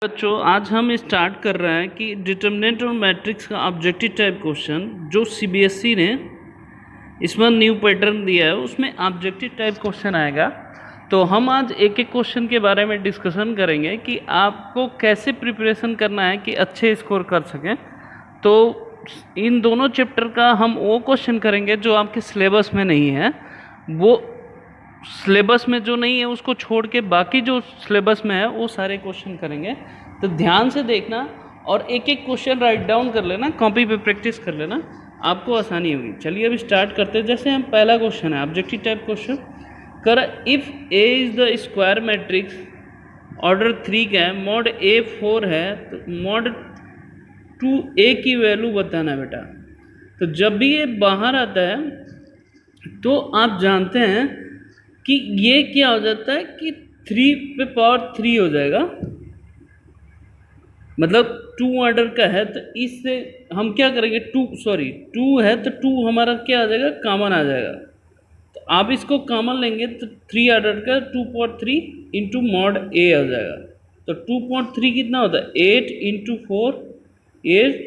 बच्चों आज हम स्टार्ट कर रहे हैं कि डिटर्मिनेंट और मैट्रिक्स का ऑब्जेक्टिव टाइप क्वेश्चन जो सीबीएसई ने इस बार न्यू पैटर्न दिया है उसमें ऑब्जेक्टिव टाइप क्वेश्चन आएगा। तो हम आज एक एक क्वेश्चन के बारे में डिस्कशन करेंगे कि आपको कैसे प्रिपरेशन करना है कि अच्छे स्कोर कर सकें। तो इन दोनों चैप्टर का हम वो क्वेश्चन करेंगे जो आपके सिलेबस में नहीं है, वो सिलेबस में जो नहीं है उसको छोड़ के बाकी जो सिलेबस में है वो सारे क्वेश्चन करेंगे। तो ध्यान से देखना और एक एक क्वेश्चन राइट डाउन कर लेना, कॉपी पे प्रैक्टिस कर लेना, आपको आसानी होगी। चलिए अभी स्टार्ट करते हैं। जैसे हम पहला क्वेश्चन है ऑब्जेक्टिव टाइप क्वेश्चन कर, if A is the square matrix order 3 का है, मॉड ए 4 है, तो मॉड 2a की वैल्यू बताना बेटा। तो जब भी ये बाहर आता है तो आप जानते हैं कि ये क्या हो जाता है कि 3 पे पावर 3 हो जाएगा, मतलब 2 ऑर्डर का है। तो इससे हम क्या करेंगे, 2 है तो 2 हमारा क्या आ जाएगा, कॉमन आ जाएगा। तो आप इसको कॉमन लेंगे तो 3 ऑर्डर का 2/3 इंटू मॉड ए आ जाएगा। तो 2/3 कितना होता है, 8 into 4 8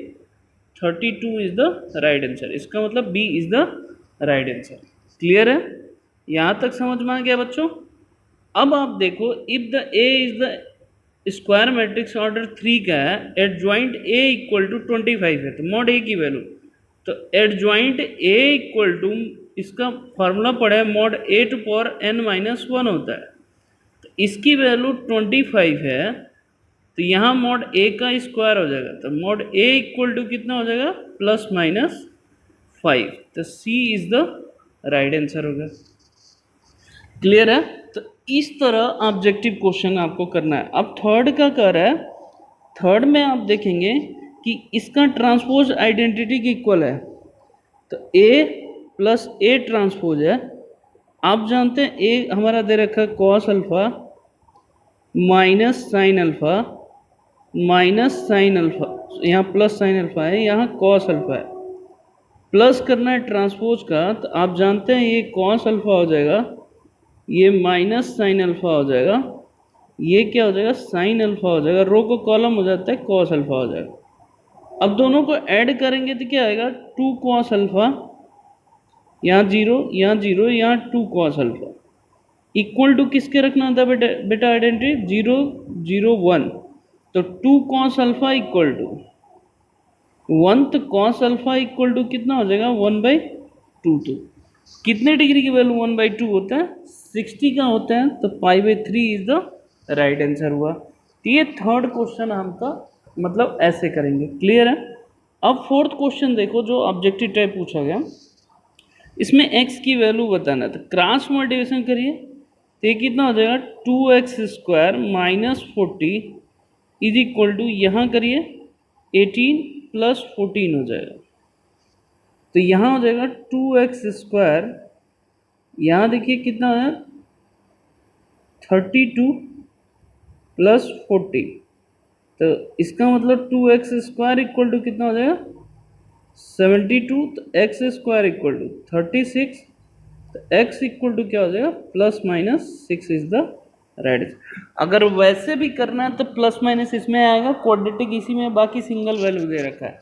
32 is the right answer. इसका मतलब b is the right answer. Clear है, यहाँ तक समझ में आ गया बच्चों। अब आप देखो, if the A is the square matrix order 3 का है, एडजॉइंट ए इक्वल टू 25 है, तो मॉड ए की वैल्यू, तो एडजॉइंट ए इक्वल टू, इसका फॉर्मूला पड़ा है mod A to power n-1 होता है। तो इसकी वैल्यू 25 है, तो यहाँ मॉड ए का स्क्वायर हो जाएगा, तो मॉड ए इक्वल टू कितना हो जाएगा, +-5। तो C is the right answer होगा। क्लियर है, तो इस तरह ऑब्जेक्टिव क्वेश्चन आपको करना है। अब थर्ड का कर है, थर्ड में आप देखेंगे कि इसका ट्रांसपोज आइडेंटिटी की इक्वल है, तो a प्लस ए ट्रांसपोज है। आप जानते हैं ए हमारा दे रखा है cos alpha minus sine alpha minus sine alpha, यहाँ प्लस साइन अल्फा है, यहाँ कॉस अल्फा है। प्लस करना है ट्रांसपोज का, तो आप जानते हैं ये कॉस अल्फा हो जाएगा, ये माइनस साइन अल्फा हो जाएगा, ये क्या हो जाएगा, साइन अल्फा हो जाएगा, रो को कॉलम हो जाता है, कॉस अल्फा हो जाएगा। अब दोनों को ऐड करेंगे तो क्या आएगा, 2 कॉस अल्फा, यहाँ 0 यहाँ 0 यहाँ 2 कॉस अल्फा, इक्वल टू किसके रखना था बेटा आइडेंटिटी, 0 0 1। तो 2 कॉस अल्फा इक्वल टू 1, तो कॉस अल्फा इक्वल टू कितना हो जाएगा, 1/2। तो कितने डिग्री की वैल्यू 1/2 होता है, 60 का होता है, तो π/3 इज द राइट आंसर हुआ। तो ये थर्ड क्वेश्चन हमका मतलब ऐसे करेंगे। क्लियर है। अब फोर्थ क्वेश्चन देखो जो ऑब्जेक्टिव टाइप पूछा गया, इसमें x की वैल्यू बताना है, तो क्रॉस मल्टीप्लिकेशन करिए, तो ये कितना हो जाएगा, 2x² minus 40 is equal to, यहाँ करिए 18 + 14 हो जाएगा। तो यहाँ हो जाएगा 2x², यहाँ देखिए कितना है, 32 + 40, तो इसका मतलब 2x² इक्वल टू कितना हो जाएगा, 72। तो x² इक्वल टू 36, तो x इक्वल टू क्या हो जाएगा, +-6 इज द राइट। अगर वैसे भी करना है तो प्लस माइनस इसमें आएगा, क्वाड्रेटिक इसी में, बाकी सिंगल वैल्यू दे रखा है।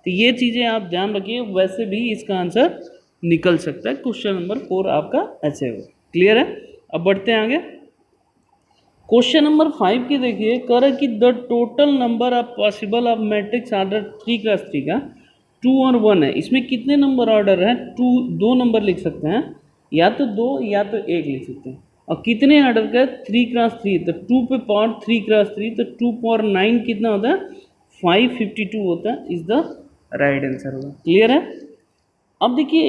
तो ये चीज़ें आप ध्यान रखिए, वैसे भी इसका आंसर निकल सकता है। क्वेश्चन नंबर 4 आपका ऐसे होगा। क्लियर है। अब बढ़ते हैं आगे। क्वेश्चन नंबर 5 की देखिए, कर है कि the total number of possible of matrix order 3x3 का 2 और 1 है। इसमें कितने नंबर ऑर्डर है, 2 नंबर लिख सकते हैं, या तो 2 या तो 1 लिख सकते हैं। और कितने ऑर्डर का है, 3x3, तो 2 पे पावर 3x3, तो 2 पावर 9 कितना होता है, 552 होता है, इज द राइट आंसर होगा। क्लियर है। अब देखिए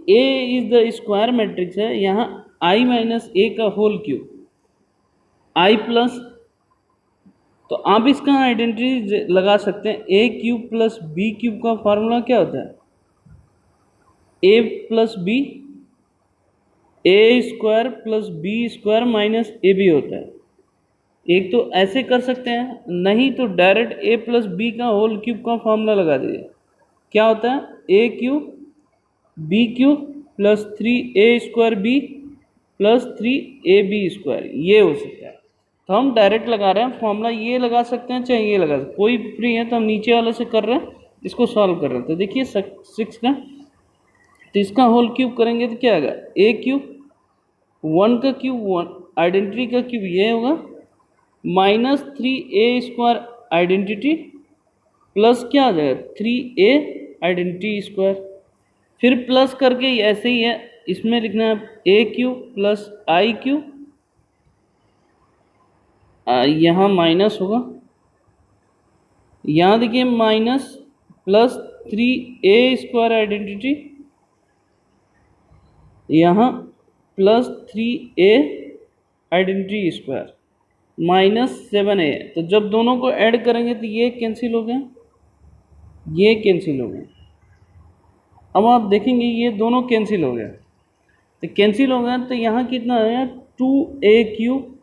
ए इज द स्क्वायर मैट्रिक्स है, यहाँ i माइनस ए का होल क्यूब, i प्लस, तो आप इसका आइडेंटिटी लगा सकते हैं, a cube plus b cube का फार्मूला क्या होता है, a plus b, a² plus b² minus a b होता है। एक तो ऐसे कर सकते हैं, नहीं तो डायरेक्ट a प्लस बी का होल क्यूब का फार्मूला लगा दीजिए, क्या होता है, a cube b cube plus 3a² b plus 3ab², ये हो सकता है। तो हम डायरेक्ट लगा रहे हैं, फॉर्मूला ये लगा सकते हैं चाहे ये लगा सकते हैं, कोई फ्री है तो हम नीचे वाले से कर रहे हैं, इसको सॉल्व कर रहे हैं। तो देखिए 6 का, तो इसका होल क्यूब करेंगे तो क्या आएगा, ए क्यूब, 1 का क्यूब 1, आइडेंटिटी का क्यूब ये होगा, -3a² आइडेंटिटी प्लस क्या आ जाएगा 3a आइडेंटिटी स्क्वायर, फिर प्लस करके ऐसे ही है, इसमें लिखना है ए क्यूब प्लस आई क्यूब, यहाँ माइनस होगा, यहाँ देखिए माइनस प्लस 3a² आइडेंटिटी, यहाँ plus 3a identity square -7a। तो जब दोनों को ऐड करेंगे तो ये कैंसिल हो गया, ये कैंसिल हो गया। अब आप देखेंगे ये दोनों कैंसिल हो गया, तो कैंसिल हो गया तो यहाँ कितना आया 2a क्यूब,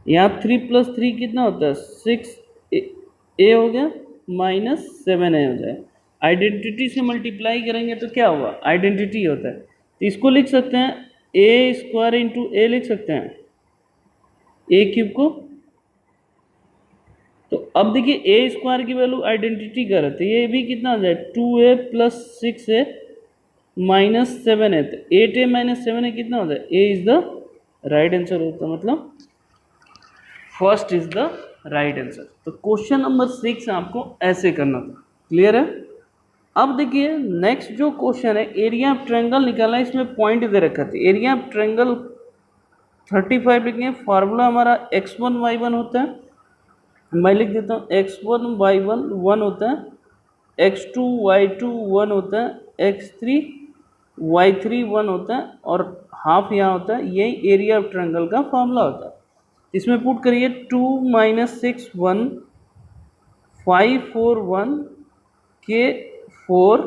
यहाँ 3 + 3 कितना होता है 6a हो गया, -7a हो जाए। आइडेंटिटी से मल्टीप्लाई करेंगे तो क्या होगा, आइडेंटिटी होता है, तो इसको लिख सकते हैं a² × a लिख सकते हैं, ए क्यूब को। तो अब देखिए a² की वैल्यू आइडेंटिटी का रहती है, ये भी कितना हो जाए 2a + 6a -7a, तो 8a - 7a कितना होता है, a is the right answer होता है, मतलब first is the right answer. तो क्वेश्चन नंबर 6 आपको ऐसे करना था, क्लियर है। अब देखिए नेक्स्ट जो क्वेश्चन है, एरिया ऑफ ट्रायंगल निकालना है, इसमें पॉइंट दे रखा था, एरिया ऑफ ट्रायंगल 35 लिखेंगे, फार्मूला हमारा x1 y1 होता है, मैं लिख देता हूँ x1 y1 1 होता है, x2 y2 1 होता है, x3 y3 1 होता है, और हाफ यहाँ होता है, यही एरिया ऑफ ट्रायंगल का फार्मूला होता है। इसमें पुट करिए 2 - 6 1 5 4 1 के 4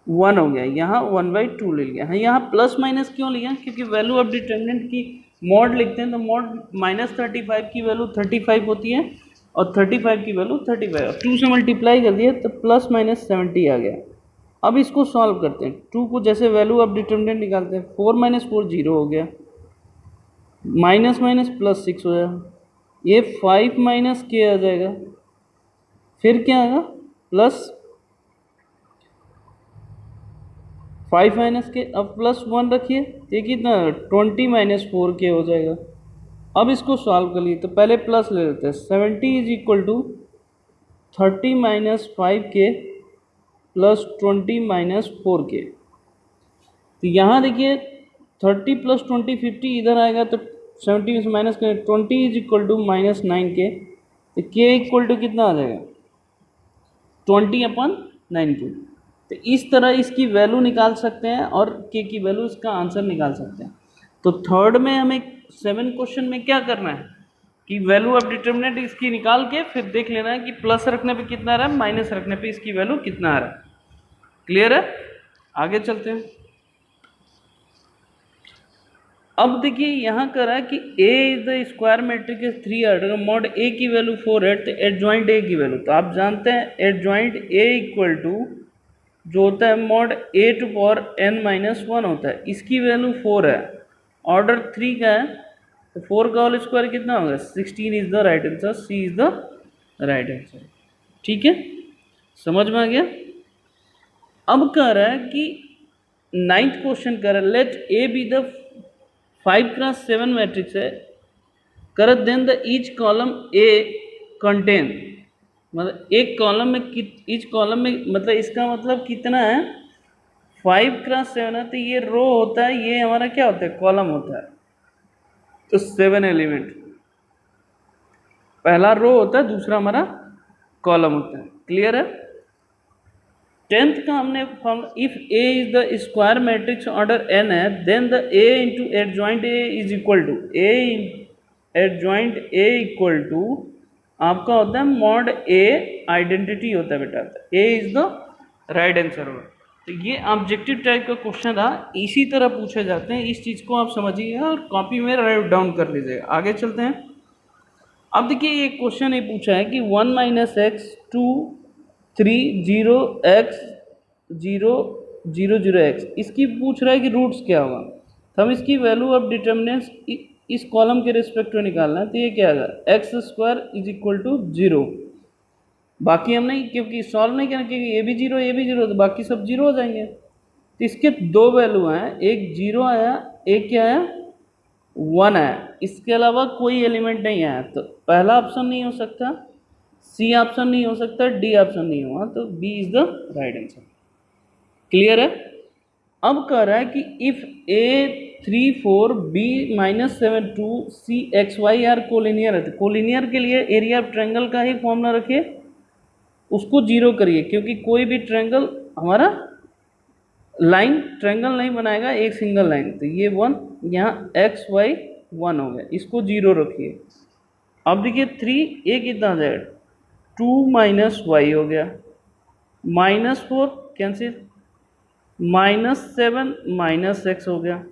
1 हो गया, यहाँ 1/2 ले लिया है। यहाँ प्लस माइनस क्यों लिया, क्योंकि वैल्यू ऑफ डिटरमिनेंट की मॉड लिखते हैं, तो मॉड -35 की वैल्यू 35 होती है और 35 की वैल्यू 35, 2 से मल्टीप्लाई कर दिया तो +-70 आ गया। अब इसको सॉल्व करते हैं, 2 को जैसे वैल्यू ऑफ डिटरमिनेंट निकालते हैं, 4 - 4 0 हो गया, माइनस माइनस +6 हो जाएगा, ये 5 - k आ जाएगा, फिर क्या आएगा प्लस 5 - k, अब +1 रखिए, ये कितना 20 - 4k हो जाएगा। अब इसको सॉल्व कर लिए, तो पहले प्लस ले लेते हैं, 70 = 30 - 5k + 20 - 4k। तो यहाँ देखिए 30 + 20 50 इधर आएगा, तो 70 में से माइनस करें, 20 = -9k, तो k = कितना आ जाएगा 20/9k। तो इस तरह इसकी वैल्यू निकाल सकते हैं और k की वैल्यू, इसका आंसर निकाल सकते हैं। तो थर्ड में हमें 7 क्वेश्चन में क्या करना है कि वैल्यू ऑफ डिटरमिनेंट इसकी निकाल के फिर देख लेना है कि प्लस रखने पे कितना आ रहा है, माइनस रखने पे इसकी वैल्यू कितना आ रहा है। क्लियर है, आगे चलते हैं। अब देखिए यहाँ कर रहा है कि A is the square matrix 3 order, mod A की वैल्यू 4 है, तो एडजॉइंट A की वैल्यू, तो आप जानते हैं एडजॉइंट A = जो होता है मॉड A⁴n-1 होता है, इसकी वैल्यू 4 है, ऑर्डर 3 का है, तो 4 का होल स्क्वायर कितना होगा 16 is the right answer, C is the right answer. ठीक है, समझ में आ गया। अब कह रहा है कि 9th क्वेश्चन कह रहा है, let A be the 5x7 matrix है, कर then the each column A contain, मतलब एक कॉलम में ईच कॉलम में, मतलब इसका मतलब कितना है 5x7 है, तो ये रो होता है, ये हमारा क्या होता है कॉलम होता है, तो 7 एलिमेंट, पहला रो होता है, दूसरा हमारा कॉलम होता है। क्लियर है। 10th का हमने formula, if A is the square matrix order n है, then the A × adjoint A is equal to A adjoint A equal to आपका होता है मॉड A आइडेंटिटी होता है बेटा, A is the right answer होगा। तो ये ऑब्जेक्टिव टाइप का क्वेश्चन था, इसी तरह पूछे जाते हैं, इस चीज़ को आप समझिएगा और कॉपी में राइट डाउन कर लीजिएगा। आगे चलते हैं। अब देखिए ये क्वेश्चन ये पूछा है कि 1 - x 2 3 0 x 0 0 0 x, इसकी पूछ रहा है कि रूट्स क्या होगा, तो हम इसकी वैल्यू ऑफ डिटर्मिनेंट्स इस कॉलम के रिस्पेक्ट में निकालना है, तो ये क्या आएगा, x square is equal to 0। बाकी हम नहीं, क्योंकि सॉल्व नहीं करना, क्योंकि ये भी जीरो ये भी जीरो, तो बाकी सब जीरो हो जाएंगे। तो इसके दो वैल्यू हैं, एक जीरो आया, एक क्या आया, 1 आया। इसके अलावा कोई एलिमेंट नहीं आया, तो पहला ऑप्शन नहीं हो सकता, सी ऑप्शन नहीं हो सकता, डी ऑप्शन नहीं हुआ, तो b is the right answer. Clear है। अब कह रहा है कि इफ A34B-72CXY आर कोलिनियर है, तो कोलिनियर के लिए एरिया ऑफ ट्रायंगल का ही फॉर्मूला रखिए, उसको जीरो करिए, क्योंकि कोई भी ट्रायंगल हमारा लाइन ट्रायंगल नहीं बनाएगा, एक सिंगल लाइन। तो ये 1, यहाँ XY 1 हो गया, इसको जीरो रखिए। अब देखिए 3, ये कितना आ जाएगा, 2 माइनस वाई हो गया, -4 कैंसिल, -7 माइनस एक्स हो गया,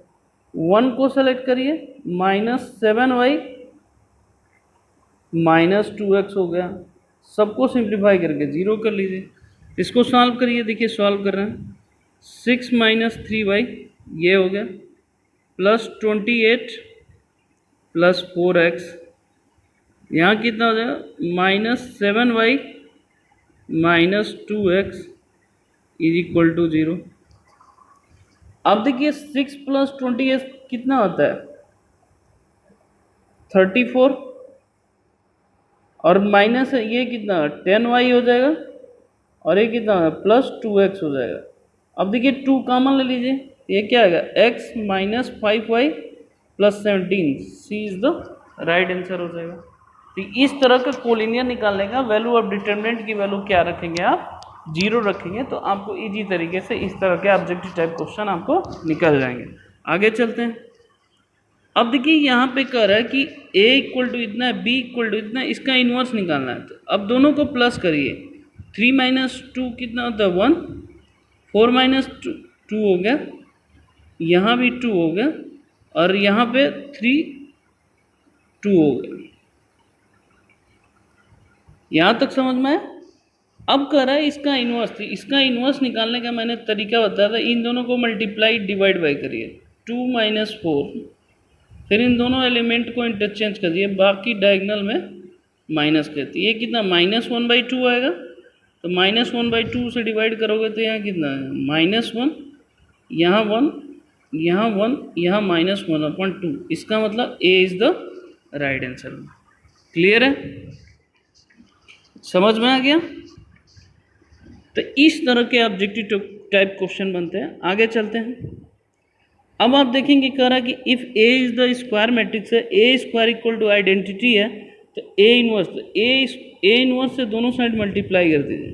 1 को सेलेक्ट करिए, -7y -2x हो गया। सबको सिंप्लीफाई करके 0 कर लीजिए। इसको सॉल्व करिए, देखिए सॉल्व कर रहे हैं, 6 माइनस 3y ये हो गया, +28 +4x, यहाँ कितना हो जाएगा, -7y -2x is equal to 0। अब देखिए 6 + 28 कितना होता है, 34, और माइनस ये कितना 10y हो जाएगा, और ये कितना +2x हो जाएगा। अब देखिए 2 कॉमन ले लीजिए, ये क्या आएगा, x - 5y + 17, C is the right answer हो जाएगा। तो इस तरह का कोलिनियर निकालने का वैल्यू ऑफ डिटरमिनेंट की वैल्यू क्या रखेंगे आप, 0 रखेंगे, तो आपको इजी तरीके से इस तरह के ऑब्जेक्टिव टाइप क्वेश्चन आपको निकल जाएंगे। आगे चलते हैं। अब देखिए यहाँ पे कह रहा है कि a इक्वल टू इतना है, b इक्वल टू इतना, इसका इन्वर्स निकालना है। तो अब दोनों को प्लस करिए, 3 - 2 कितना होता है, 1, 4 - 2 हो गया, यहाँ भी 2 हो गया, और यहाँ पे 3 2 हो गया। यहाँ तक समझ में आया। अब कह रहा है इसका इन्वर्स, थी इसका इन्वर्स निकालने का मैंने तरीका बताया था, इन दोनों को मल्टीप्लाई डिवाइड बाई करिए, 2 - 4, फिर इन दोनों एलिमेंट को इंटरचेंज कर दिए, बाकी डायगोनल में माइनस करती, ये कितना -1/2 आएगा, तो -1/2 से डिवाइड करोगे तो यहाँ कितना है, -1, यहाँ 1, यहाँ 1, यहाँ -1/2, इसका मतलब A is the right answer. Clear है, समझ में आ गया। तो इस तरह के ऑब्जेक्टिव टाइप क्वेश्चन बनते हैं। आगे चलते हैं। अब आप देखेंगे कह रहा है कि if A is the square matrix है, ए स्क्वायर इक्वल टू आइडेंटिटी है, तो ए इनवर्स, तो ए इनवर्स से दोनों साइड मल्टीप्लाई कर दीजिए,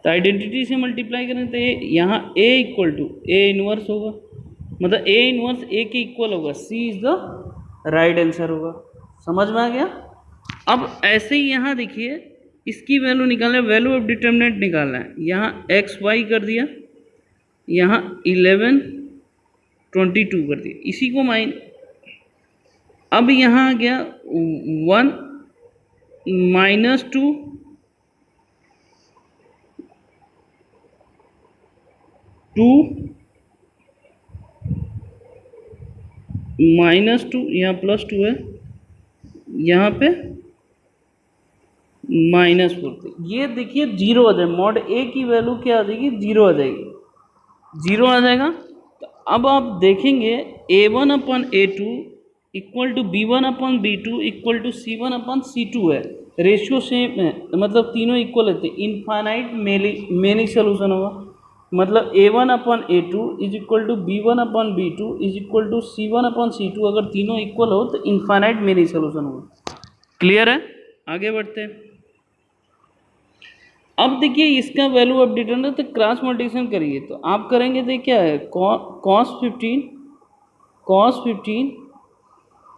तो आइडेंटिटी से मल्टीप्लाई करें तो यहाँ ए इक्वल टू ए इनवर्स होगा, मतलब ए इनवर्स ए के इक्वल होगा, सी इज़ द राइट आंसर होगा। समझ में आ गया। अब ऐसे ही यहाँ देखिए इसकी वैल्यू निकालना है, वैल्यू ऑफ डिटरमिनेंट निकालना है। यहाँ एक्स वाई कर दिया, यहाँ 11 22 कर दिया, इसी को अब यहाँ आ गया 1 -2 2 -2, यहाँ +2 है, यहाँ पे -4, ये देखिए 0 आ जाए, मॉड ए की वैल्यू क्या आ जाएगी, 0 आ जाएगी, 0 आ जाएगा। तो अब आप देखेंगे A1/A2 equal to B1/B2 equal to C1/C2 है, रेशियो सेम है, मतलब तीनों इक्वल है, तो इनफाइनाइट मेनी सोल्यूशन होगा, मतलब A1/A2 is equal to B1/B2 is equal to C1/C2, अगर तीनों इक्वल हो तो इनफाइनाइट मेनी सोल्यूशन होगा। क्लियर है, आगे बढ़ते हैं। अब देखिए इसका वैल्यू ऑफ डिटरमिनेंट, तो क्रॉस मल्टीप्लिकेशन करिए, तो आप करेंगे तो क्या है, cos 15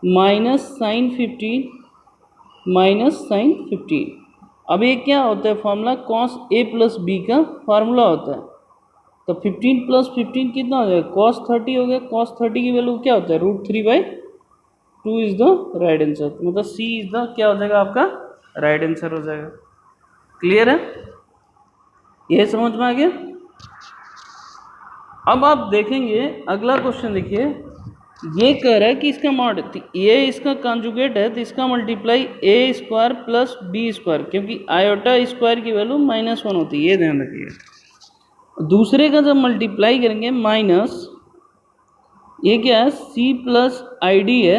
minus sin 15 minus sin 15। अब ये क्या होता है formula, cos a plus b का फार्मूला होता है, तो 15 + 15 कितना हो जाएगा, cos 30 हो गया, cos 30 की वैल्यू क्या होता है, √3/2 इज द राइट आंसर, मतलब सी इज द क्या हो जाएगा आपका राइट आंसर हो जाएगा। क्लियर है, ये समझ में आ गया। अब आप देखेंगे अगला क्वेश्चन, देखिए ये कह रहा है कि इसका मॉड ये इसका कॉन्जुगेट है तो इसका मल्टीप्लाई ए स्क्वायर प्लस बी स्क्वायर, क्योंकि आयोटा स्क्वायर की वैल्यू -1 होती है, ये ध्यान रखिए। दूसरे का जब मल्टीप्लाई करेंगे माइनस, ये क्या है सी प्लस आई डी है,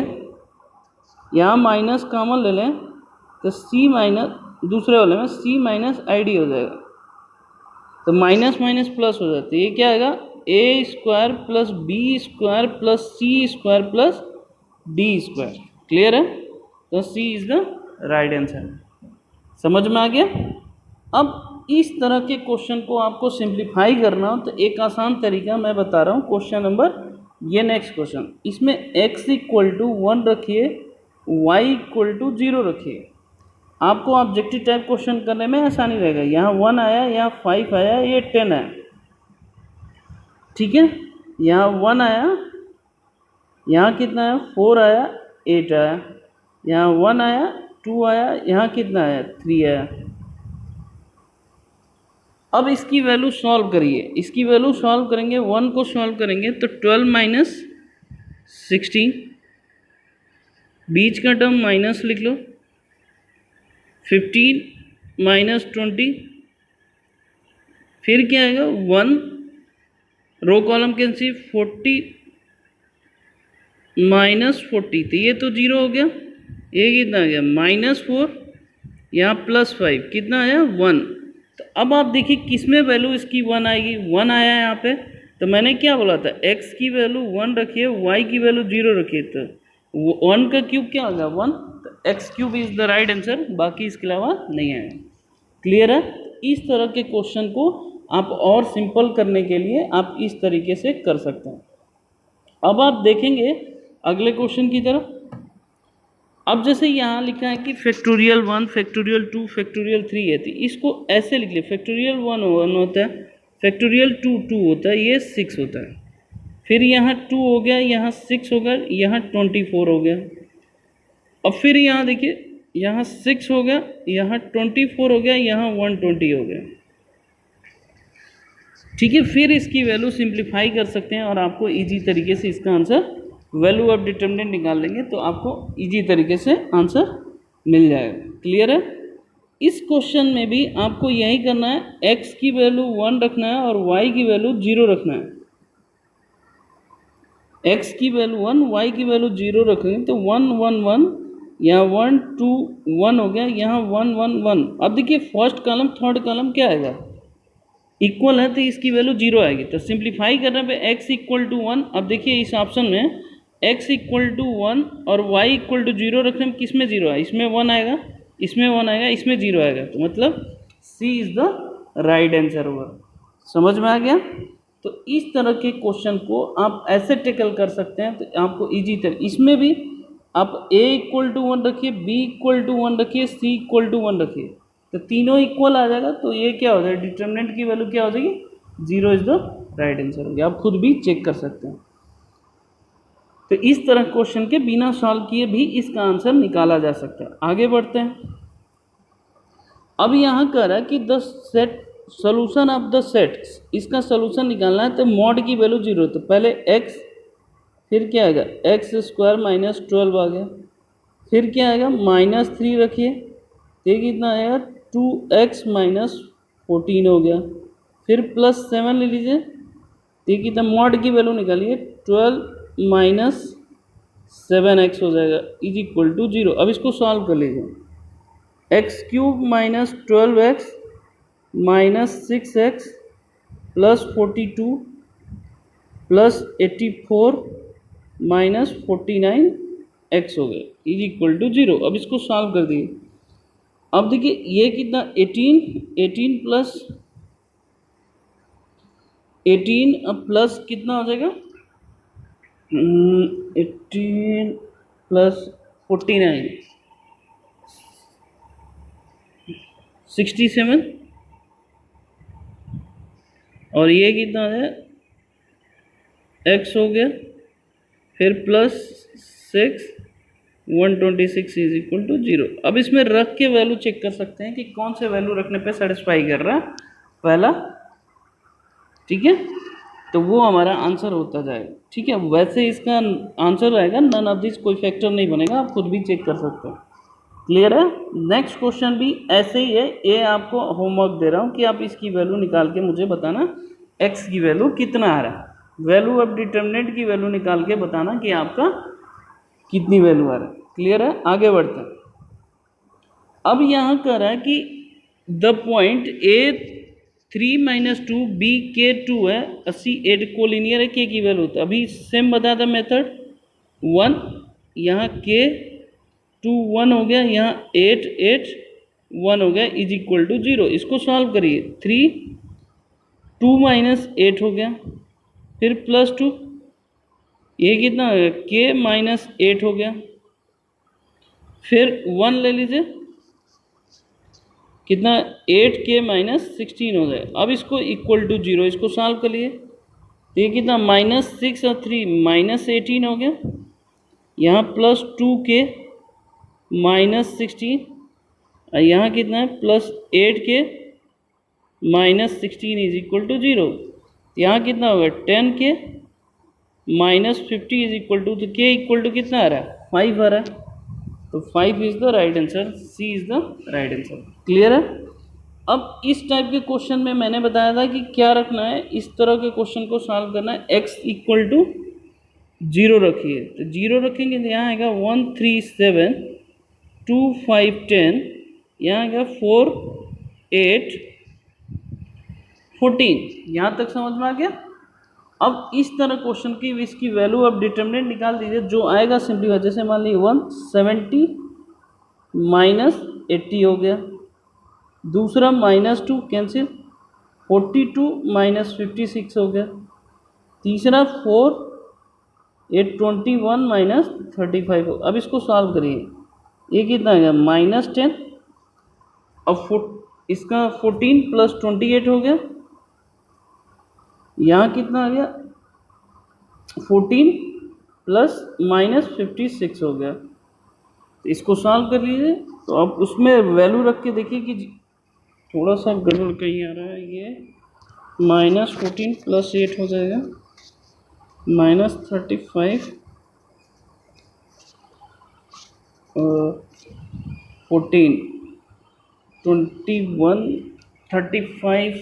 यहाँ माइनस कॉमन ले लें तो सी माइनस, दूसरे वाले में सी माइनस आई डी हो जाएगा, तो माइनस माइनस प्लस हो जाता है, ये क्या आएगा A square plus B square plus C square plus D square. Clear है? तो C is the right answer. समझ में आ गया? अब इस तरह के क्वेश्चन को आपको सिंप्लीफाई करना हो तो एक आसान तरीका मैं बता रहा हूँ। क्वेश्चन नंबर, ये नेक्स्ट क्वेश्चन, इसमें x इक्वल टू 1 रखिए, y इक्वल टू 0 रखिए। आपको ऑब्जेक्टिव टाइप क्वेश्चन करने में आसानी रहेगा। यहाँ 1 आया, यहाँ 5 आया, ये 10 आया, ठीक है। यहाँ 1 आया, यहाँ कितना आया 4 आया, 8 आया, यहाँ 1 आया, 2 आया, यहाँ कितना आया 3 आया। अब इसकी वैल्यू सॉल्व करिए। इसकी वैल्यू सॉल्व करेंगे, 1 को सॉल्व करेंगे तो 12 माइनस 16, बीच का टर्म माइनस लिख लो, 15 माइनस 20, फिर क्या आएगा 1, रो कॉलम कैंसिल, 40 माइनस 40, तो ये तो 0 हो गया, ये कितना आ गया -4, यहाँ +5, कितना आया 1। तो अब आप देखिए किस में वैल्यू इसकी 1 आएगी, 1 आया यहाँ पे, तो मैंने क्या बोला था x की वैल्यू 1 रखिए, y की वैल्यू 0 रखिए, तो 1 का क्यूब क्या होगा 1, तो x cube is the right answer, बाकी इसके अलावा नहीं आएगा। क्लियर है? इस तरह के क्वेश्चन को आप और सिंपल करने के लिए आप इस तरीके से कर सकते हैं। अब आप देखेंगे अगले क्वेश्चन की तरफ। अब जैसे यहाँ लिखा है कि फैक्टोरियल 1, फैक्टोरियल 2, फैक्टोरियल 3 है, तो इसको ऐसे लिख ले, फैक्टोरियल 1 1 होता है, फैक्टोरियल 2 2 होता है, ये 6 होता है, फिर यहाँ 2 हो गया, यहाँ 6 हो गया, यहाँ 24 हो गया। अब फिर यहाँ देखिए, यहाँ 6 हो गया, यहाँ 24 हो गया, यहाँ 120 हो गया, ठीक है। फिर इसकी वैल्यू सिंप्लीफाई कर सकते हैं और आपको इजी तरीके से इसका आंसर, वैल्यू ऑफ डिटर्मिनेंट निकाल लेंगे तो आपको इजी तरीके से आंसर मिल जाएगा। क्लियर है? इस क्वेश्चन में भी आपको यही करना है, x की वैल्यू 1 रखना है और y की वैल्यू 0 रखना है। x की वैल्यू 1, y की वैल्यू 0 रखेंगे तो 1 1 1, यहाँ 1 2 1 हो गया, यहाँ 1 1 1। अब देखिए फर्स्ट कॉलम थर्ड कॉलम क्या आएगा, इक्वल है, तो इसकी वैल्यू 0 आएगी। तो सिंप्लीफाई करने पे x इक्वल टू 1, अब देखिए इस ऑप्शन में x इक्वल टू 1 और y इक्वल टू 0 रखने में किस में 0 है, इसमें 1 आएगा, इसमें 1 आएगा, इसमें 0 आएगा, तो मतलब C is the right answer होगा। समझ में आ गया? तो इस तरह के क्वेश्चन को आप ऐसे टेकल कर सकते हैं तो आपको ईजी इसमें भी आप a इक्वल टू 1 रखिए, b इक्वल टू 1 रखिए, c इक्वल टू 1 रखिए, तो तीनों इक्वल आ जाएगा, तो ये क्या हो जाएगा, डिटर्मिनेंट की वैल्यू क्या हो जाएगी, 0 इज द राइट आंसर होगी। आप खुद भी चेक कर सकते हैं। तो इस तरह क्वेश्चन के बिना सॉल्व किए भी इसका आंसर निकाला जा सकता है। आगे बढ़ते हैं। अब यहाँ कह रहा है कि the set solution of the set, इसका सोल्यूशन निकालना है, तो मॉड की वैल्यू 0, तो पहले x, फिर क्या आएगा x स्क्वायर माइनस 12 आ गया, फिर क्या आएगा -3 रखिए, ये कितना आएगा 2x माइनस 14 हो गया, फिर +7 ले लीजिए, ये कितना मॉड की वैल्यू निकालिए, 12 माइनस 7x हो जाएगा इज इक्वल टू 0। अब इसको सॉल्व कर लीजिए, x cube minus 12x minus 6x plus 42 plus 84 minus 49x हो गया इज इक्वल टू 0। अब इसको सॉल्व कर दिए। अब देखिए ये कितना 18 प्लस 18 प्लस कितना हो जाएगा 18 प्लस 49 67, और ये कितना है x हो गया, फिर प्लस 6 126 इज इक्वल टू 0। अब इसमें रख के वैल्यू चेक कर सकते हैं कि कौन से वैल्यू रखने पे सेटिस्फाई कर रहा है पहला, ठीक है। तो वो हमारा आंसर होता जाएगा। ठीक है, वैसे इसका आंसर आएगा नन ऑफ दिस, कोई फैक्टर नहीं बनेगा, आप खुद भी चेक कर सकते हो। क्लियर है। नेक्स्ट क्वेश्चन भी ऐसे ही है, ये आपको होमवर्क दे रहा हूँ कि आप इसकी वैल्यू निकाल के मुझे बताना x की वैल्यू कितना आ रहा है। वैल्यू ऑफ डिटर्मिनेंट की वैल्यू निकाल के बताना कि आपका कितनी वैल्यू आ रहा है। क्लियर है, आगे बढ़ते हैं। अब यहाँ कह रहा है कि द पॉइंट A3-2 BK2 है, 80 कोलिनियर है, K की वैल्यू होता है। अभी सेम बता था मेथड 1, यहाँ K2 1 हो गया, यहाँ 8 8 1 हो गया, इज इक्वल टू 0। इसको सॉल्व करिए। 3 2 - 8 हो गया, फिर +2, ये कितना हो गया, K - 8 हो गया, फिर 1 ले लीजिए, कितना 8K - 16 हो जाए। अब इसको इक्वल टू 0, इसको सॉल्व कर लिए, तो ये कितना -6 और 3 -18 हो गया, यहाँ +2K -16, और यहाँ कितना है +8K -16 इज इक्वल टू 0। यहाँ कितना होगा 10K -50 इज इक्वल टू, तो K इक्वल टू कितना आ रहा है 5 आ रहा है, तो 5 is the right answer, C is the right answer. Clear है। अब इस टाइप के क्वेश्चन में मैंने बताया था कि क्या रखना है, इस तरह के क्वेश्चन को सॉल्व करना है, x इक्वल टू 0 रखिए, तो 0 रखेंगे तो यहाँ आएगा 1 3 7 2 5 10, यहाँ आएगा 4 8 14। यहाँ तक समझ में आ गया। अब इस तरह क्वेश्चन की इसकी वैल्यू अब डिटर्मिनेंट निकाल दीजिए, जो आएगा सिंपली वजह से, मान लीजिए 170 -80 हो गया, दूसरा -2 कैंसिल, 42 -56 हो गया, तीसरा 4 8 21 -35 हो। अब इसको सॉल्व करिए, ये कितना आ गया -10, अब इसका 14 + 28 हो गया, यहाँ कितना आ गया 14 + -56 हो गया। इसको सॉल्व कर लीजिए, तो अब उसमें वैल्यू रख के देखिए कि थोड़ा सा गड़बड़ कहीं आ रहा है, ये -14 + 8 हो जाएगा, -35 14 21 35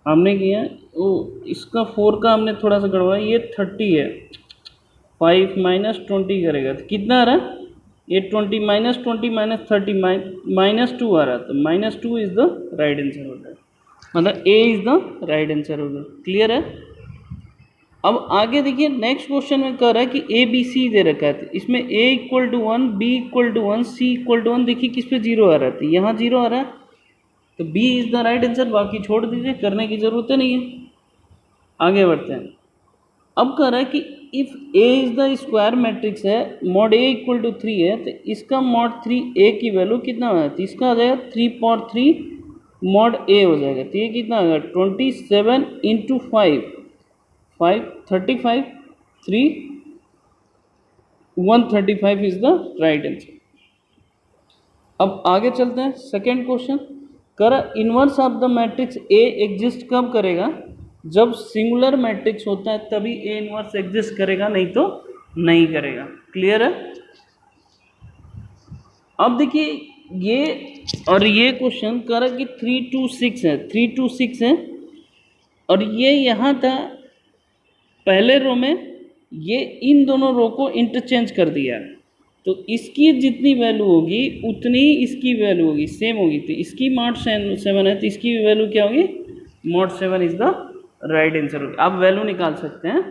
हमने किया, वो इसका 4 का हमने थोड़ा सा गड़बड़ा, ये 30 है, 5 - 20 करेगा तो कितना आ रहा है, ये 20 -20 -30 -2 आ रहा है, तो -2 इज द राइट आंसर होता है, मतलब ए इज द राइट आंसर होगा। क्लियर है। अब आगे देखिए, नेक्स्ट क्वेश्चन में कह रहा है कि ए बी सी दे रखा है, तो इसमें a = 1 b = 1 c = 1, देखिए किस पे 0 आ रहा है, तो यहाँ 0 आ रहा है, तो b is the right answer, बाकी छोड़ दीजिए, करने की ज़रूरत नहीं है। आगे बढ़ते हैं। अब कह रहा है कि if a is the square matrix है, mod a = 3 है, तो इसका mod 3a की वैल्यू कितना हो जाएगा, तो इसका आ जाएगा 3 power 3 mod a हो जाएगा, तो ये कितना आ जाएगा 27 × 5 35 3 135 इज द राइट आंसर। अब आगे चलते हैं। सेकेंड क्वेश्चन कर, inverse of the matrix A exist कब करेगा, जब सिंगुलर मैट्रिक्स होता है तभी ए इनवर्स एग्जिस्ट करेगा, नहीं तो नहीं करेगा। क्लियर है। अब देखिए ये और ये क्वेश्चन कर कि 3 2 6 है, 3 2 6 है, और ये यहाँ था पहले रो में, ये इन दोनों रो को इंटरचेंज कर दिया, तो इसकी जितनी वैल्यू होगी उतनी इसकी वैल्यू होगी, सेम होगी, तो इसकी mod 7 है, तो इसकी वैल्यू क्या होगी mod 7 is the right answer होगी। आप वैल्यू निकाल सकते हैं,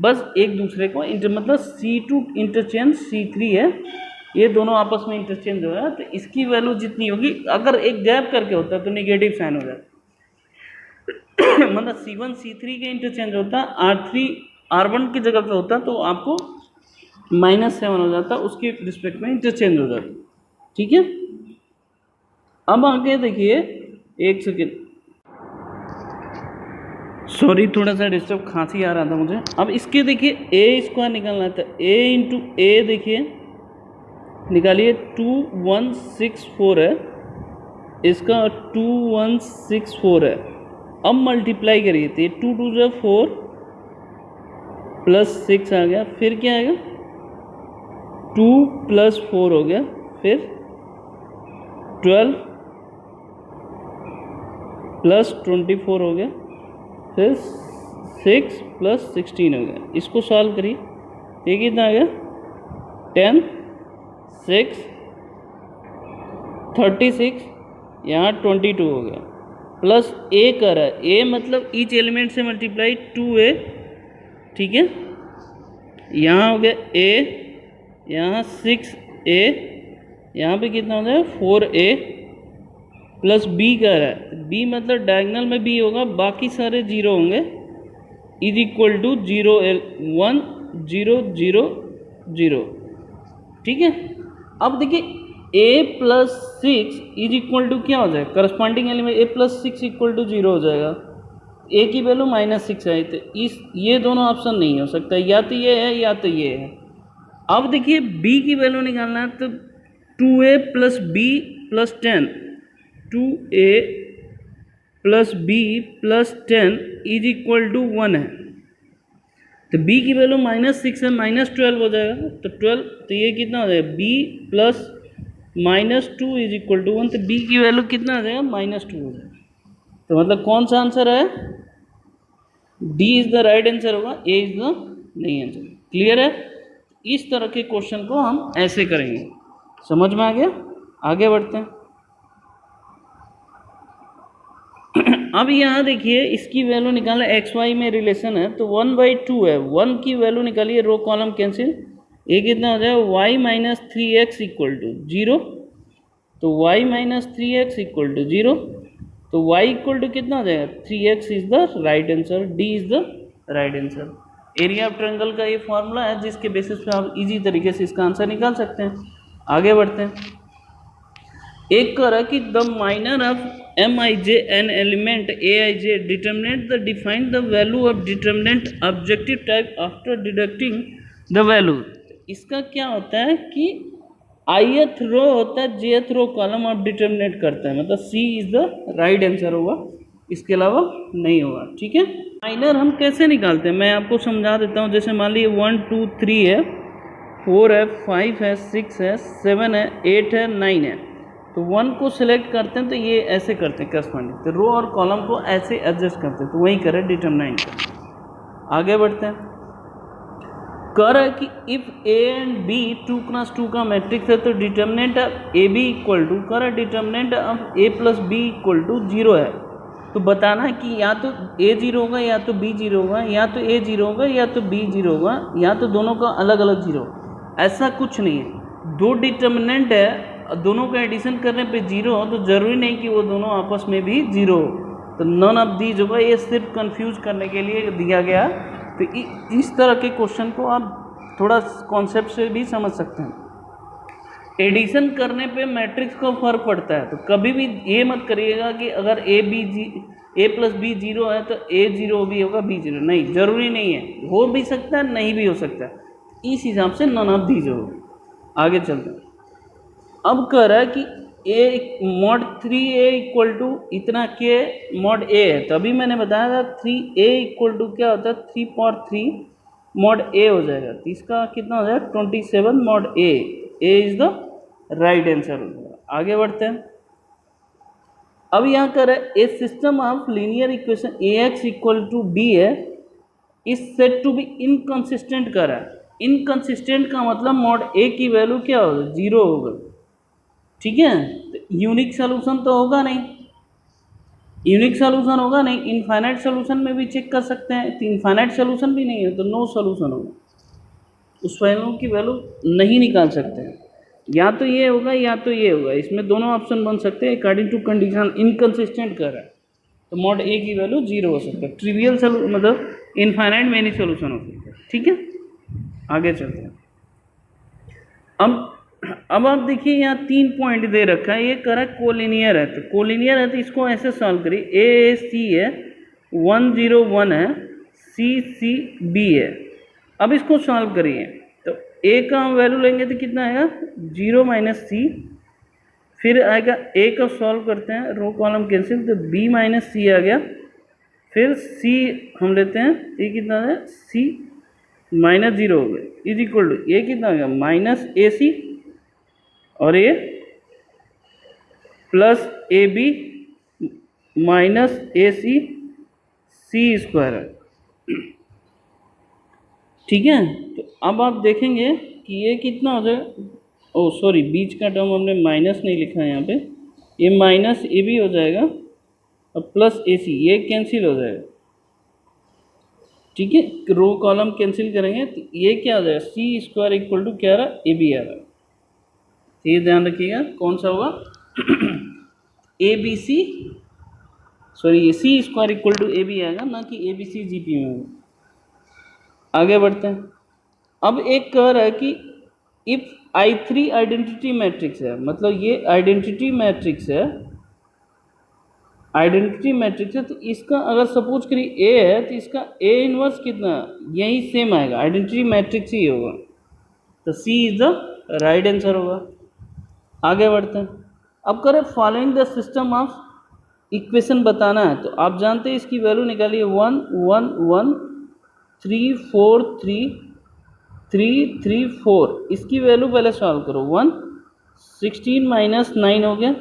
बस एक दूसरे को मतलब C2 इंटरचेंज C3 है, ये दोनों आपस में इंटरचेंज हो रहा है, तो इसकी वैल्यू जितनी होगी, अगर एक गैप करके होता है तो निगेटिव साइन हो जाता है मतलब C1 C3 के इंटरचेंज होता है, R3 R1 की जगह पे होता है, तो आपको -7 हो जाता है, उसके रिस्पेक्ट में इंटरचेंज हो जाता है। ठीक है। अब आगे देखिए, एक सेकेंड, सॉरी थोड़ा सा डिस्टर्ब, खांसी आ रहा था मुझे। अब इसके देखिए a स्क्वायर निकालना था, a × a देखिए निकालिए, 2164 है, इसका 2164 है, अब मल्टीप्लाई करिए तो ये 2 2 जो 4 प्लस 6 आ गया, फिर क्या आएगा 2 प्लस 4 हो गया, फिर 12 प्लस 24 हो गया, फिर 6 प्लस 16 हो गया। इसको सॉल्व करिए, ये कितना आ गया 10 6 36, यहाँ 22 हो गया, प्लस ए कर रहा है, ए मतलब ईच एलिमेंट से मल्टीप्लाई 2a, ठीक है। यहाँ हो गया a, यहाँ 6a, यहाँ पे कितना हो गया 4a, प्लस b कर रहा है, b मतलब डायगोनल में b होगा, बाकी सारे जीरो होंगे, इज इक्वल टू 0 1 0 0 0, ठीक है। अब देखिए a plus 6 is equal to क्या हो जाएगा, corresponding element a plus 6 equal to 0 हो जाएगा, a की वैल्यू -6 है, तो इस ये दोनों ऑप्शन नहीं हो सकता, या तो ये है या तो ये है। अब देखिए b की वैल्यू निकालना है, तो 2a plus b plus 10, 2a plus b plus 10 is equal to 1 है, तो b की वैल्यू -6 है, -12 हो जाएगा, तो 12, तो ये कितना हो जाएगा b plus -2 is equal to 1, तो b की वैल्यू कितना आ जाएगा -2 हो जाएगा। तो मतलब कौन सा आंसर है, D is the right answer होगा, ए इज द नहीं आंसर। क्लियर है, इस तरह के क्वेश्चन को हम ऐसे करेंगे, समझ में आ गया। आगे बढ़ते हैं। अब यहाँ देखिए इसकी वैल्यू निकालना, एक्स वाई में रिलेशन है तो 1/2 है, 1 की वैल्यू निकालिए, रो कॉलम कैंसिल, ये कितना हो जाएगा y minus 3x equal to 0, तो y minus 3x equal to 0, तो y इक्वल टू कितना हो जाएगा 3x is the right answer, D is the right answer. Area of triangle का ये फॉर्मूला है जिसके बेसिस पे आप इजी तरीके से इसका आंसर निकाल सकते हैं। आगे बढ़ते हैं। एक कह रहा कि the minor of Mij an element Aij determinate the define the value of determinant objective type after deducting the value. इसका क्या होता है कि ith रो होता है, jth रो कॉलम आप डिटर्मिनेट करते हैं, मतलब C is the right answer होगा, इसके अलावा नहीं होगा, ठीक है। माइनर हम कैसे निकालते हैं मैं आपको समझा देता हूँ। जैसे मान लीजिए 1 2 3 है, 4 है, 5 है, 6 है, 7 है, 8 है, 9 है, तो 1 को सिलेक्ट करते हैं, तो ये ऐसे करते हैं करस्पॉन्डिंग, तो रो और कॉलम को ऐसे एडजस्ट करते हैं, तो वही करें डिटरमिनेंट का। आगे बढ़ते हैं। कह रहा है कि if A and B 2x2 का मैट्रिक्स है तो determinant of A B equal to, कह रहा है determinant of A plus B equal to 0 है, तो बताना है कि या तो ए 0 होगा या तो बी 0 होगा, या तो ए 0 होगा या तो बी 0 होगा, या तो दोनों का अलग अलग 0। ऐसा कुछ नहीं है, दो डिटर्मिनेंट है, दोनों का एडिशन करने पे 0 हो तो ज़रूरी नहीं कि वो दोनों आपस में भी 0 हो, तो नन ऑफ दीज होगा, ये सिर्फ कंफ्यूज करने के लिए दिया गया। तो इस तरह के क्वेश्चन को आप थोड़ा कॉन्सेप्ट से भी समझ सकते हैं। एडिशन करने पे मैट्रिक्स का फर्क पड़ता है, तो कभी भी ये मत करिएगा कि अगर ए प्लस बी 0 है तो ए 0 भी होगा बी 0, नहीं, ज़रूरी नहीं है, हो भी सकता है नहीं भी हो सकता है, इस हिसाब से नन ऑफ दीज होगा। आगे चलते हैं। अब कह रहा है कि A mod 3a equal to इतना के मॉड ए है, तो अभी मैंने बताया था 3a इक्वल टू क्या होता है 3 पावर 3 मॉड ए हो जाएगा, तो इसका कितना हो जाएगा 27 mod A is the right answer हो जाएगा। आगे बढ़ते हैं। अब यहाँ कर रहा है a system of linear equation ax equal to b है, is set to B inconsistent कर रहा है। इनकंसिस्टेंट का मतलब मॉड ए की वैल्यू क्या होगा 0 होगा, ठीक है। तो यूनिक सोल्यूशन तो होगा नहीं, यूनिक सोल्यूशन होगा नहीं, इनफाइनाइट सोल्यूशन में भी चेक कर सकते हैं, तो इनफाइनाइट सोल्यूशन भी नहीं है तो नो सोल्यूशन होगा, उस वैल्यू की वैल्यू नहीं निकाल सकते हैं, या तो ये होगा या तो ये होगा, इसमें दोनों ऑप्शन बन सकते हैं अकॉर्डिंग टू कंडीशन। इनकंसिस्टेंट कर रहा है तो मॉड ए की वैल्यू 0 हो सकता है, ट्रिवियल सोल्यूशन मतलब इनफाइनाइट में नहीं सोल्यूशन हो सकता है, ठीक है। आगे चलते हैं। अब आप देखिए यहाँ 3 पॉइंट दे रखा है, ये करा कोलिनियर है, तो कोलिनियर है तो इसको ऐसे सॉल्व करिए, ए सी है 1 0 1 है, सी सी बी है। अब इसको सॉल्व करिए, तो ए का हम वैल्यू लेंगे तो कितना आएगा 0 माइनस सी, फिर आएगा ए का सॉल्व करते हैं, रो कॉलम कैंसिल, तो बी माइनस सी आ गया, फिर सी हम लेते हैं, ये कितना है, सी माइनस जीरो हो गया इज इक्वल टू ये कितना हो गया माइनस ए सी और ये plus a b minus a c c square है। ठीक है, तो अब आप देखेंगे कि ये कितना हो जाएगा, ओ सॉरी बीच का टर्म हमने माइनस नहीं लिखा है यहाँ पे, ये माइनस ए बी हो जाएगा और प्लस ए सी, ये कैंसिल हो जाएगा। ठीक है, रो कॉलम कैंसिल करेंगे तो ये क्या आ जाएगा, सी स्क्वायर इक्वल टू क्या आ रहा है, ए बी आ रहा है। तो ये ध्यान रखिएगा कौन सा होगा, ए बी सी, सॉरी ये C square equal to A B आएगा, ना कि A B C G P में होगा। आगे बढ़ते हैं। अब एक कह रहा है कि इफ I3 आइडेंटिटी मैट्रिक्स है, मतलब ये आइडेंटिटी मैट्रिक्स है, आइडेंटिटी मैट्रिक्स है, तो इसका अगर सपोज करिए ए है तो इसका ए इनवर्स कितना, यही सेम आएगा, आइडेंटिटी मैट्रिक्स ही होगा, तो C is the right answer होगा। आगे बढ़ते हैं। अब करें following the system of equation बताना है, तो आप जानते हैं इसकी वैल्यू निकालिए 1 1 1 3 4 3 3 3 4, इसकी वैल्यू पहले सॉल्व करो। 1 16 माइनस 9 हो गया,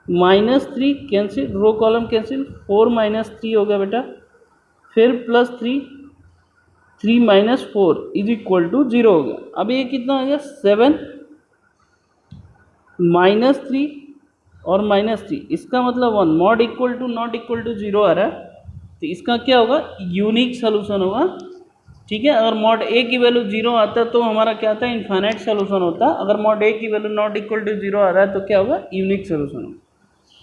minus 3 cancel, row column cancel, 4 minus 3 हो गया बेटा, फिर plus 3 3 minus 4 is equal to 0 हो गया। अब ये कितना हो गया 7 माइनस 3 और माइनस 3, इसका मतलब 1 mod equal to not equal to 0 आ रहा है, तो इसका क्या होगा, यूनिक सोल्यूशन होगा। ठीक है, अगर मॉड ए की वैल्यू 0 आता तो हमारा क्या आता है, इनफाइनाइट सोल्यूशन होता। अगर मॉड ए की वैल्यू नॉट इक्वल टू 0 आ रहा है तो क्या होगा, यूनिक सोल्यूशन होगा।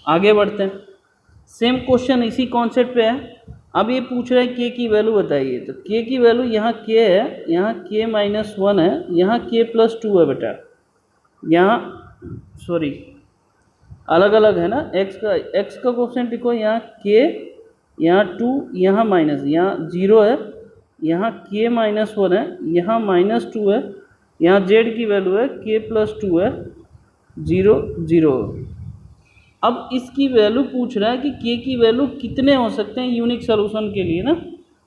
आगे बढ़ते हैं। सेम क्वेश्चन इसी कॉन्सेप्ट पे है। अब ये पूछ रहा है के की वैल्यू बताइए, तो के की वैल्यू यहाँ के है, यहाँ के माइनस 1 है, यहाँ के प्लस 2 है बेटा, यहाँ सॉरी अलग अलग है ना, एक्स का कोफिशिएंट लिखो, यहाँ के, यहाँ 2, यहाँ माइनस, यहाँ 0 है, यहाँ के माइनस 1 है, यहाँ माइनस 2 है, यहाँ जेड की वैल्यू है के प्लस 2 है, 0 0। अब इसकी वैल्यू पूछ रहा है कि के की वैल्यू कितने हो सकते हैं यूनिक सोल्यूशन के लिए ना,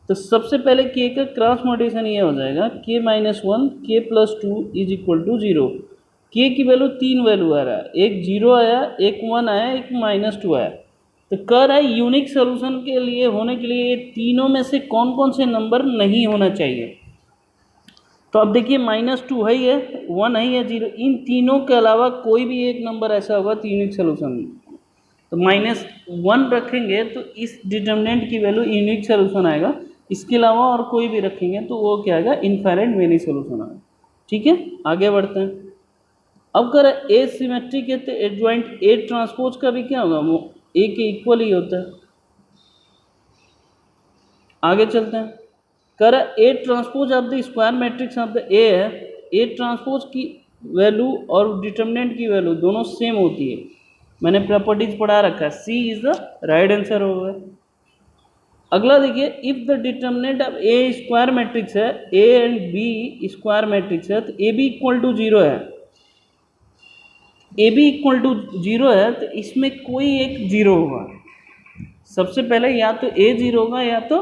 तो सबसे पहले के का क्रॉस मल्टीप्लिकेशन ये हो जाएगा के माइनस 1 के प्लस 2 इज इक्वल टू 0। के की वैल्यू 3 वैल्यू आ रहा है, एक 0 आया, एक 1 आया, एक माइनस 2 आया, तो कह रहा है यूनिक सोल्यूशन के लिए होने के लिए ये तीनों में से कौन कौन से नंबर नहीं होना चाहिए। तो अब देखिए माइनस 2 है ही है, 1 है या 0, इन तीनों के अलावा कोई भी एक नंबर ऐसा होगा तो यूनिक सोल्यूशन। तो माइनस 1 रखेंगे तो इस डिटर्मिनेंट की वैल्यू यूनिक सोल्यूशन आएगा, इसके अलावा और कोई भी रखेंगे तो वो क्या आएगा, इनफाइनाइट मेनी सोल्यूशन आएगा। ठीक है, आगे बढ़ते हैं। अब कर ए सिमेट्रिक है तो एडजॉइंट ए ट्रांसपोज का भी क्या होगा, वो ए के इक्वल ही होता है। आगे चलते हैं। कर A transpose of the square matrix of the A है, ए ट्रांसपोज की वैल्यू और डिटर्मिनेंट की वैल्यू दोनों सेम होती है, मैंने प्रॉपर्टीज पढ़ा रखा है, C is the right answer होगा। अगला देखिए, if the determinant of a square matrix है, A and B square matrix है, तो ए बी इक्वल टू 0 है, ए बी इक्वल टू 0 है, तो इसमें कोई एक 0 होगा। सबसे पहले या तो ए 0 होगा या तो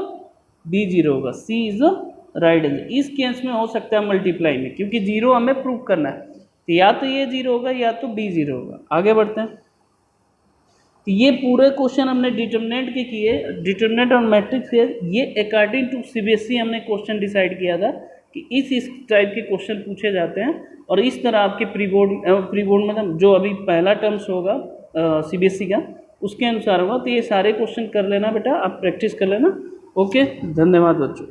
बी 0 होगा, सी इज द राइट आंसर। इस केस में हो सकता है मल्टीप्लाई में, क्योंकि 0 हमें प्रूव करना है, तो या तो ये 0 होगा या तो बी 0 होगा। आगे बढ़ते हैं। तो ये पूरे क्वेश्चन हमने डिटर्मिनेंट के किए, डिटर्मिनेंट और मैट्रिक्स के, ये अकॉर्डिंग टू सीबीएसई हमने क्वेश्चन डिसाइड किया था कि इस टाइप के क्वेश्चन पूछे जाते हैं, और इस तरह आपके प्री बोर्ड मतलब जो अभी पहला टर्म्स होगा सीबीएसई का उसके अनुसार होगा। तो ये सारे क्वेश्चन कर लेना बेटा, आप प्रैक्टिस कर लेना। ओके, धन्यवाद बच्चों।